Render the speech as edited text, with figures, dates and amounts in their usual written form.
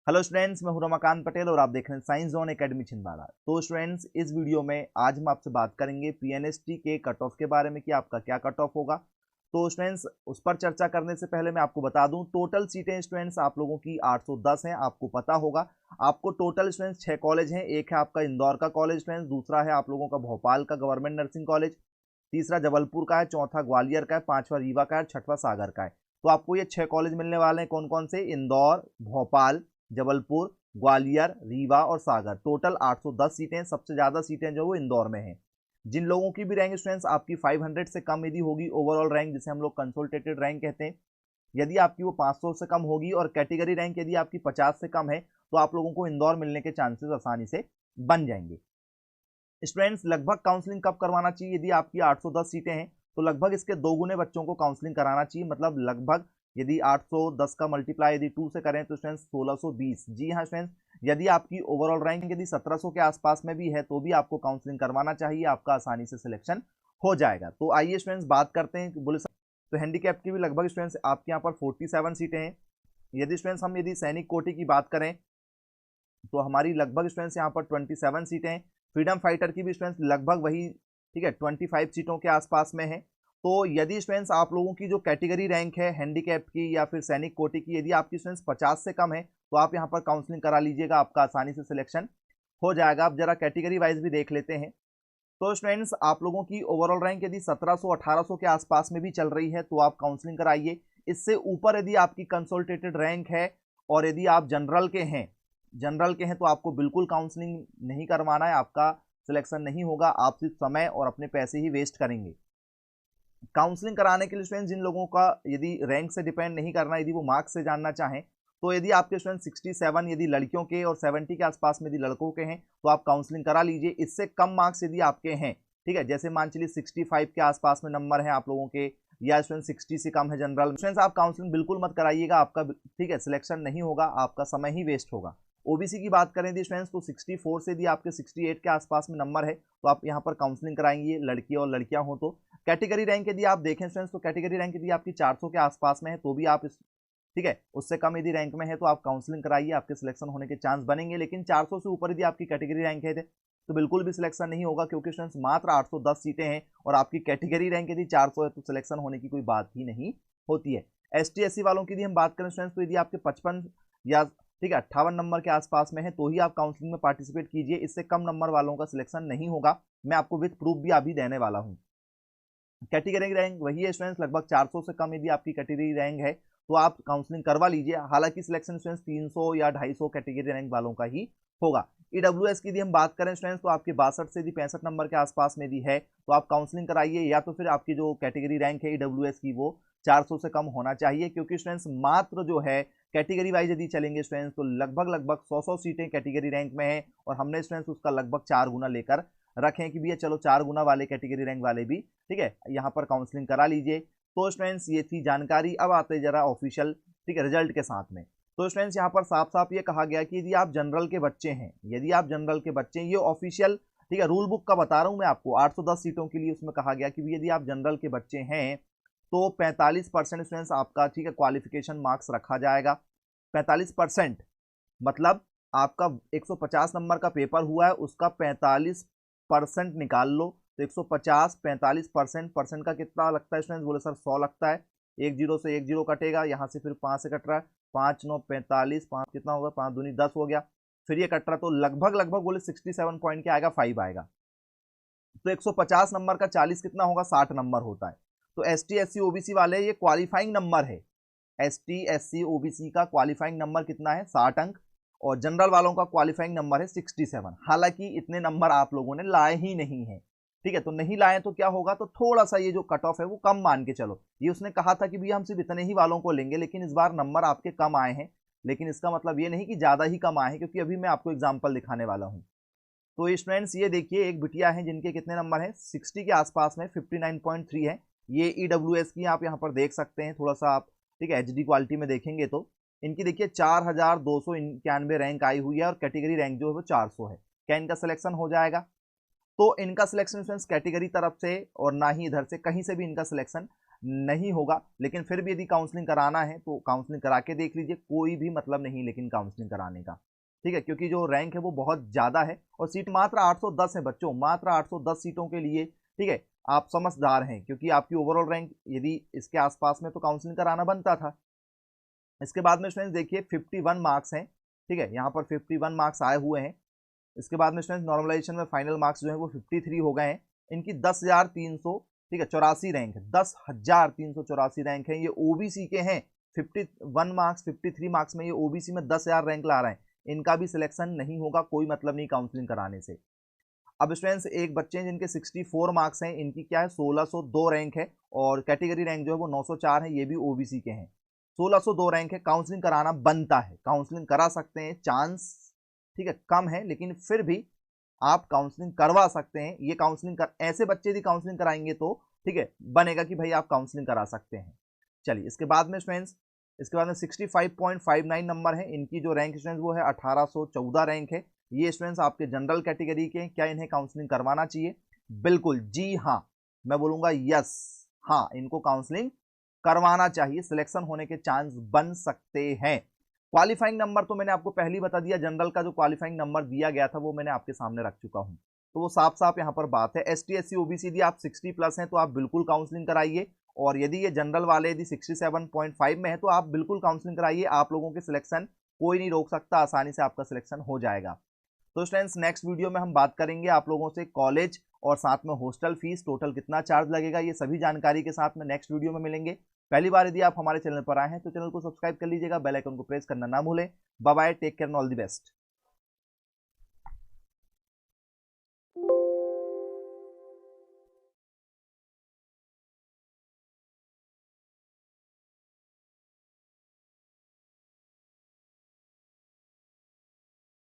Hello students, मैं हूं रमाकांत पटेल और आप देख रहे हैं साइंस जोन एकेडमी छिंदवाड़ा। तो स्टूडेंट्स, इस वीडियो में आज हम आपसे बात करेंगे पीएनएसटी के कट ऑफ के बारे में कि आपका क्या कट ऑफ होगा। तो स्टूडेंट्स, उस पर चर्चा करने से पहले मैं आपको बता दूं, टोटल सीटें स्टूडेंट्स आप लोगों की 810 हैं। आपको पता होगा, आपको टोटल स्टूडेंट्स 6 कॉलेज हैं। एक है आपका इंदौर का कॉलेज स्टूडेंट्स, दूसरा है आप लोगों का भोपाल का गवर्नमेंट नर्सिंग कॉलेज, तीसरा जबलपुर का है, चौथा ग्वालियर का है, पांचवा रीवा का है, छठवां सागर का है। तो आपको ये 6 कॉलेज मिलने वाले हैं। कौन कौन से? इंदौर, भोपाल, जबलपुर, ग्वालियर, रीवा और सागर। टोटल 810 सीटें। सबसे ज्यादा सीटें जो वो इंदौर में हैं। जिन लोगों की भी रैंक स्टूडेंट्स आपकी 500 से कम यदि होगी, ओवरऑल रैंक जिसे हम लोग कंसोलिडेटेड रैंक कहते हैं, यदि आपकी वो 500 से कम होगी और कैटेगरी रैंक यदि आपकी 50 से कम है, तो आप लोगों को इंदौर मिलने के चांसेस आसानी से बन जाएंगे। स्टूडेंट्स, लगभग काउंसलिंग कब करवाना चाहिए? यदि आपकी 810 सीटें हैं तो लगभग इसके 2 गुने बच्चों को काउंसलिंग कराना चाहिए। मतलब लगभग यदि 810 का मल्टीप्लाई यदि 2 से करें तो स्टूडेंट्स 1620। जी हाँ स्टूडेंट्स, यदि आपकी ओवरऑल रैंक यदि 1700 के आसपास में भी है तो भी आपको काउंसलिंग करवाना चाहिए, आपका आसानी से सिलेक्शन हो जाएगा। तो आइए स्टूडेंट्स बात करते हैं बोले तो हैंडीकैप की भी लगभग स्टूडेंट्स आपके यहाँ पर 47 सीटें हैं। यदि स्टूडेंट्स हम यदि सैनिक कोटि की बात करें तो हमारी लगभग स्टूडेंट्स यहाँ पर 27 सीटें हैं। फ्रीडम फाइटर की भी स्टूडेंट्स लगभग वही, ठीक है, 25 सीटों के आसपास में है। तो यदि स्टूडेंट्स आप लोगों की जो कैटेगरी रैंक है हैंडीकैप की या फिर सैनिक कोटि की, यदि आपकी स्टूडेंट्स 50 से कम है तो आप यहाँ पर काउंसलिंग करा लीजिएगा, आपका आसानी से सिलेक्शन हो जाएगा। अब जरा कैटेगरी वाइज भी देख लेते हैं। तो स्टूडेंट्स, आप लोगों की ओवरऑल रैंक यदि 1700-1800 के आसपास में भी चल रही है तो आप काउंसलिंग कराइए। इससे ऊपर यदि आपकी कंसोलिडेटेड रैंक है और यदि आप जनरल के हैं तो आपको बिल्कुल काउंसलिंग नहीं करवाना है, आपका सिलेक्शन नहीं होगा। आप सिर्फ समय और अपने पैसे ही वेस्ट करेंगे। काउंसलिंग कराने के लिए स्टूडेंट जिन लोगों का यदि रैंक से डिपेंड नहीं करना, यदि वो मार्क्स से जानना चाहें, तो यदि आपके स्टूडेंट 67 यदि लड़कियों के और 70 के आसपास में यदि लड़कों के हैं तो आप काउंसलिंग करा लीजिए। इससे कम मार्क्स यदि आपके हैं, ठीक है, जैसे मान चलिए 65 के आसपास में नंबर है आप लोगों के, या स्टूडेंट 60 से कम है जनरल, स्टूडेंट्स आप काउंसलिंग बिल्कुल मत कराइएगा, आपका ठीक है सिलेक्शन नहीं होगा, आपका समय ही वेस्ट होगा। ओबीसी की बात करें यदि स्टूडेंट्स तो 64 से यदि आपके 68 के आसपास में नंबर है तो आप यहाँ पर काउंसलिंग कराएंगे, लड़की और लड़कियां हो तो। कैटेगरी रैंक यदि आप देखें स्टूडेंट्स तो कैटेगरी रैंक यदि आपकी 400 के आसपास में है तो भी आप इस, ठीक है, उससे कम यदि रैंक में है तो आप काउंसलिंग कराइए, आपके सिलेक्शन होने के चांस बनेंगे। लेकिन 400 से ऊपर यदि आपकी कैटेगरी रैंक है तो बिल्कुल भी सिलेक्शन नहीं होगा, क्योंकि स्टूडेंट्स मात्र 810 सीटें हैं और आपकी कैटेगरी रैंक यदि 400 है तो सिलेक्शन होने की कोई बात ही नहीं होती है। एसटी एससी वालों की यदि हम बात करें स्टूडेंट्स तो यदि आपके 55 या, ठीक है, 58 नंबर के आसपास में है तो ही आप काउंसलिंग में पार्टिसिपेट कीजिए। इससे कम नंबर वालों का सिलेक्शन नहीं होगा। मैं आपको विद प्रूफ भी अभी देने वाला हूं। कैटेगरी रैंक वही है स्टूडेंट्स, लगभग 400 से कम यदि आपकी कैटेगरी रैंक है तो आप काउंसलिंग करवा लीजिए। हालांकि सिलेक्शन स्टूडेंट्स 300 या 250 कैटेगरी रैंक वालों का ही होगा। ईडब्ल्यूएस की यदि हम बात करें स्टूडेंट्स तो आपके 62 से यदि 65 नंबर के आसपास में यदि है तो आप काउंसलिंग कराइए, या तो फिर आपकी जो कैटेगरी रैंक है ईडब्ल्यूएस की वो 400 से कम होना चाहिए। क्योंकि स्टूडेंट्स मात्र जो है कैटेगरी वाइज यदि चलेंगे स्टूडेंट्स तो लगभग 100 सीटें कैटेगरी रैंक में है और हमने स्टूडेंट्स उसका लगभग 4 गुना लेकर रखें कि भैया चलो 4 गुना वाले कैटेगरी रैंक वाले भी, ठीक है, यहाँ पर काउंसलिंग करा लीजिए। तो स्टूडेंट्स ये थी जानकारी। अब आते जरा ऑफिशियल, ठीक है, रिजल्ट के साथ में। तो स्टूडेंट्स यहाँ पर साफ साफ ये कहा गया कि यदि आप जनरल के बच्चे हैं, यदि आप जनरल के बच्चे हैं, ये ऑफिशियल, ठीक है, रूल बुक का बता रहा हूँ मैं आपको, 810 सीटों के लिए उसमें कहा गया कि यदि आप जनरल के बच्चे हैं तो 45% स्टूडेंट्स आपका, ठीक है, क्वालिफिकेशन मार्क्स रखा जाएगा। 45% मतलब आपका 150 नंबर का पेपर हुआ है, उसका 45% निकाल लो तो 150 45% परसेंट का कितना लगता है स्टूडेंट्स? बोले सर 100 लगता है। एक जीरो से एक जीरो कटेगा, यहाँ से फिर 5 से कट रहा है, 5 9 45, 5 कितना होगा, 5 दूनी 10 हो गया, फिर ये कट रहा तो लगभग बोले 67 पॉइंट के आएगा, 5 आएगा। तो 150 नंबर का 40 कितना होगा? 60 नंबर होता है। तो S T S C OBC वाले ये क्वालिफाइंग नंबर है। S T S C OBC का क्वालिफाइंग नंबर कितना है? 60 अंक। और जनरल वालों का क्वालिफाइंग नंबर है 67। हालांकि इतने नंबर आप लोगों ने लाए ही नहीं है, ठीक है, तो नहीं लाए तो क्या होगा, तो थोड़ा सा ये जो कट ऑफ है वो कम मान के चलो। ये उसने कहा था कि भैया हम सिर्फ इतने ही वालों को लेंगे, लेकिन इस बार नंबर आपके कम आए हैं। लेकिन इसका मतलब ये नहीं कि ज्यादा ही कम आए हैं, क्योंकि अभी मैं आपको एग्जाम्पल दिखाने वाला हूं। तो स्टूडेंट्स ये देखिए, एक बिटिया है जिनके कितने नंबर हैं? 60 के आसपास में, 59.3 है। ये ईडब्ल्यूएस की आप यहाँ पर देख सकते हैं, थोड़ा सा आप, ठीक है, एचडी क्वालिटी में देखेंगे तो इनकी देखिए 4291 रैंक आई हुई है और कैटेगरी रैंक जो है वो 400 है। क्या इनका सिलेक्शन हो जाएगा? तो इनका सिलेक्शन स्टूडेंट्स कैटेगरी तरफ से और ना ही इधर से कहीं से भी इनका सिलेक्शन नहीं होगा, लेकिन फिर भी यदि काउंसलिंग कराना है तो काउंसलिंग करा के देख लीजिए, कोई भी मतलब नहीं लेकिन काउंसलिंग कराने का, ठीक है, क्योंकि जो रैंक है वो बहुत ज्यादा है और सीट मात्र 810 है बच्चों, मात्र 810 सीटों के लिए, ठीक है। आप समझदार हैं क्योंकि आपकी ओवरऑल रैंक यदि इसके आसपास में तो काउंसलिंग कराना बनता था। इसके बाद में स्टूडेंट्स देखिए 51 मार्क्स हैं, ठीक है, यहाँ पर 51 मार्क्स आए हुए हैं। इसके बाद में स्टूडेंट्स नॉर्मलाइजेशन में फाइनल मार्क्स जो है वो 53 हो गए हैं। इनकी 10,300, ठीक है, 84 रैंक है, 10,384 रैंक है, ये ओबीसी के हैं। 51 मार्क्स 53 मार्क्स में ये ओबीसी में 10,000 रैंक ला रहे हैं, इनका भी सिलेक्शन नहीं होगा, कोई मतलब नहीं काउंसलिंग कराने से। अब स्टूडेंट्स एक बच्चे हैं जिनके 64 मार्क्स हैं, इनकी क्या है 1602 रैंक है और कैटेगरी रैंक जो है वो 904 है, ये भी ओबीसी के हैं। 1602 रैंक है, काउंसलिंग कराना बनता है, काउंसलिंग करा सकते हैं, चांस ठीक है कम है लेकिन फिर भी आप काउंसलिंग करवा सकते हैं। ये काउंसलिंग कर ऐसे बच्चे यदि काउंसलिंग कराएंगे तो ठीक है बनेगा कि भाई आप काउंसलिंग करा सकते हैं। चलिए इसके बाद में स्टूडेंट्स, इसके बाद में 65.59 नंबर है, इनकी जो रैंक स्टूडेंट्स वो है 1814 रैंक है। ये स्टूडेंट्स आपके जनरल कैटेगरी के, क्या इन्हें काउंसलिंग करवाना चाहिए? बिल्कुल जी हाँ, मैं बोलूंगा यस, हाँ इनको काउंसलिंग करवाना चाहिए, सिलेक्शन होने के चांस बन सकते हैं। क्वालिफाइंग नंबर तो मैंने आपको पहले ही बता दिया, जनरल का जो क्वालिफाइंग नंबर दिया गया था वो मैंने आपके सामने रख चुका हूं, तो वो साफ साफ यहां पर बात है। एसटी एससी ओबीसी यदि आप 60 प्लस हैं तो आप बिल्कुल काउंसलिंग कराइए, और यदि ये जनरल वाले यदि 67.5 में है तो आप बिल्कुल काउंसलिंग कराइए, आप लोगों के सिलेक्शन कोई नहीं रोक सकता, आसानी से आपका सिलेक्शन हो जाएगा। तो स्टूडेंट्स नेक्स्ट वीडियो में हम बात करेंगे आप लोगों से कॉलेज और साथ में हॉस्टल फीस टोटल कितना चार्ज लगेगा, ये सभी जानकारी के साथ में नेक्स्ट वीडियो में मिलेंगे। पहली बार यदि आप हमारे चैनल पर आए हैं तो चैनल को सब्सक्राइब कर लीजिएगा, बेल आइकन को प्रेस करना ना भूलें। Bye bye, take care, all the best.